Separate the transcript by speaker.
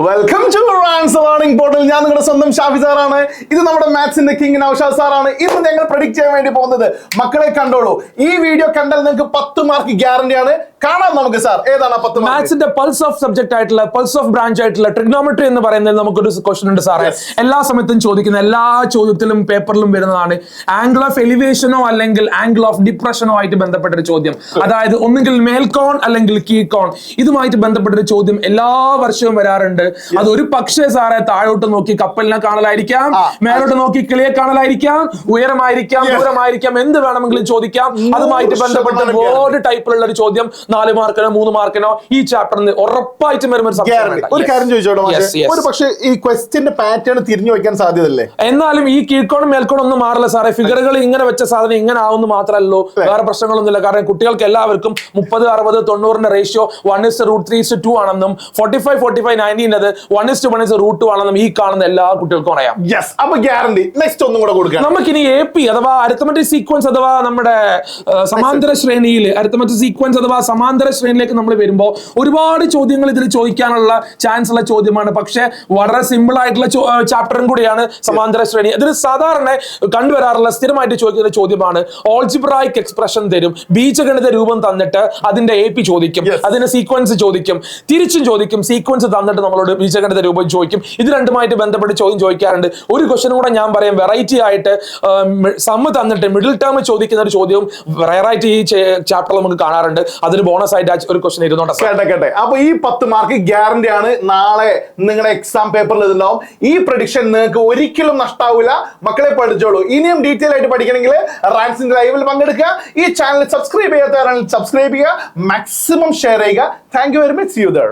Speaker 1: Welcome to Rans learning portal. ഞാൻ നിങ്ങളുടെ സ്വന്തം ഷാഫി സാറാണ്. ഇത് നമ്മുടെ മാത്സിന്റെ കിങ് നൗഷാദ് സാറാണ്. ഇന്ന് ഞങ്ങൾ പ്രഡിക്ട് ചെയ്യാൻ വേണ്ടി പോകുന്നത് മക്കളെ കണ്ടോളൂ. ഈ വീഡിയോ കണ്ടാൽ നിങ്ങൾക്ക് 10 മാർക്ക് ഗ്യാരണ്ടി ആണ്. കാണാം നമുക്ക് സാർ ഏതാണ് 10
Speaker 2: മാത്സിന്റെ പൾസ് ഓഫ് സബ്ജക്ട് ആയിട്ടുള്ള പൾസ് ഓഫ് ബ്രാഞ്ച് ആയിട്ടുള്ള ട്രിഗ്നോമെട്രി എന്ന് പറയുന്നത് നമുക്കൊരു ക്വസ്റ്റൻ ഉണ്ട് സാറേ. എല്ലാ സമയത്തും ചോദിക്കുന്ന എല്ലാ ചോദ്യത്തിലും പേപ്പറിലും വരുന്നതാണ്. ആംഗിൾ ഓഫ് എലിവേഷനോ അല്ലെങ്കിൽ ആംഗിൾ ഓഫ് ഡിപ്രഷനോ ആയിട്ട് ബന്ധപ്പെട്ടൊരു ചോദ്യം. അതായത് ഒന്നുകിൽ മേൽക്കോൺ അല്ലെങ്കിൽ കീഴ്ക്കോൺ, ഇതുമായിട്ട് ബന്ധപ്പെട്ടൊരു ചോദ്യം എല്ലാ വർഷവും വരാറുണ്ട്. അത് ഒരു പക്ഷേ സാറേ താഴോട്ട് നോക്കി കപ്പലിനെ കാണലായിരിക്കാം, മേലോട്ട് നോക്കി കിളിയെ കാണലായിരിക്കാം, ഉയരമായിരിക്കാം, ദൂരമായിരിക്കാം, എന്ത് വേണമെങ്കിലും ചോദിക്കാം. അതുമായിട്ട് ബന്ധപ്പെട്ട ബോർഡ് ടൈപ്പിലുള്ള ഒരു ചോദ്യം 4 മാർക്കിനോ 3 മാർക്കിനോ ഈ ചാപ്റ്ററിന് ഉറപ്പായിട്ടും വരുന്ന
Speaker 1: ഒരു കാര്യം ചോദിച്ചോട്ടെ, ഒരു പക്ഷേ ഈ ക്വസ്റ്റ്യന്റെ പാറ്റേൺ തിരിഞ്ഞു വയ്ക്കാൻ സാധ്യതയല്ലേ?
Speaker 2: എന്നാലും ഈ കീഴ്ക്കോണും മേൽക്കോണും ഒന്നും മാറില്ല സാറേ. ഫിഗറുകൾ ഇങ്ങനെ വെച്ച സാധനം ഇങ്ങനെ ആവുന്നു മാത്രമല്ലോ, വേറെ പ്രശ്നങ്ങളൊന്നുമില്ല. കാരണം കുട്ടികൾക്ക് എല്ലാവർക്കും 30, 60, 90 റേഷ്യോ 1:√3:2 ആണെന്നും 45, 45, 90 1:1:√2 ആണെന്നും ഈ കാണുന്ന എല്ലാ കുട്ടികൾക്കും അറിയാം.
Speaker 1: അപ്പൊ ഗ്യാരണ്ടി നെക്സ്റ്റ് ഒന്നും കൂടെ കൊടുക്കാം.
Speaker 2: നമുക്കിനി AP അഥവാ അരിത്മെറ്റിക് സീക്വൻസ് അഥവാ നമ്മുടെ സമാന്തര ശ്രേണിയിൽ അരിത്മെറ്റിക് സീക്വൻസ് അഥവാ സമാന്തര ശ്രേണിയിലേക്ക് നമ്മൾ വരുമ്പോൾ ഒരുപാട് ചോദ്യങ്ങൾ ഇതിൽ ചോദിക്കാനുള്ള ചാൻസ് ഉള്ള ചോദ്യമാണ്. പക്ഷെ വളരെ സിമ്പിൾ ആയിട്ടുള്ള ചാപ്റ്ററും കൂടിയാണ് സമാന്തര ശ്രേണി. ഇതിൽ സാധാരണ കണ്ടുവരാറുള്ള സ്ഥിരമായിട്ട് ചോദിക്കുന്ന ചോദ്യമാണ്. ഓൾജിബ്രായിക് എക്സ്പ്രഷൻ തരും, ബീജഗണിത രൂപം തന്നിട്ട് അതിന്റെ AP ചോദിക്കും, അതിന്റെ സീക്വൻസ് ചോദിക്കും, തിരിച്ചും ചോദിക്കും. സീക്വൻസ് തന്നിട്ട് നമ്മളോട് ബീജഗണിത രൂപം ചോദിക്കും. ഇത് രണ്ടുമായിട്ട് ബന്ധപ്പെട്ട് ചോദ്യം ചോദിക്കാറുണ്ട്. ഒരു ക്വസ്റ്റൻ കൂടെ ഞാൻ പറയാം. വെറൈറ്റി ആയിട്ട് സമ്മ് തന്നിട്ട് മിഡിൽ ടേം ചോദിക്കുന്ന ഒരു ചോദ്യവും വെറൈറ്റി ഈ ചാപ്റ്ററിൽ നമുക്ക് കാണാറുണ്ട്. അതിന് ബോണസ് ആയിട്ട് ഒരു ക്വസ്റ്റൻ ഇരുന്നോട്ടെ.
Speaker 1: അപ്പൊ ഈ 10 മാർക്ക് ഗ്യാരണ്ടി ആണ്. നാളെ നിങ്ങളുടെ എക്സാം പേപ്പറിൽ ഇതുണ്ടാവും. ഈ പ്രഡിക്ഷൻ നിങ്ങൾക്ക് ഒരിക്കലും നഷ്ടാവില്ല. മക്കളെ പഠിച്ചോളൂ. ഇനിയും ഡീറ്റെയിൽ ആയിട്ട് പഠിക്കണമെങ്കിൽ റാൻസിന്റെ ലൈവിൽ പങ്കെടുക്കുക. ഈ ചാനൽ സബ്സ്ക്രൈബ് ചെയ്യാത്തവരാണെങ്കിൽ സബ്സ്ക്രൈബ് ചെയ്യുക, മാക്സിമം ഷെയർ ചെയ്യുക. Thank you very much. See you there.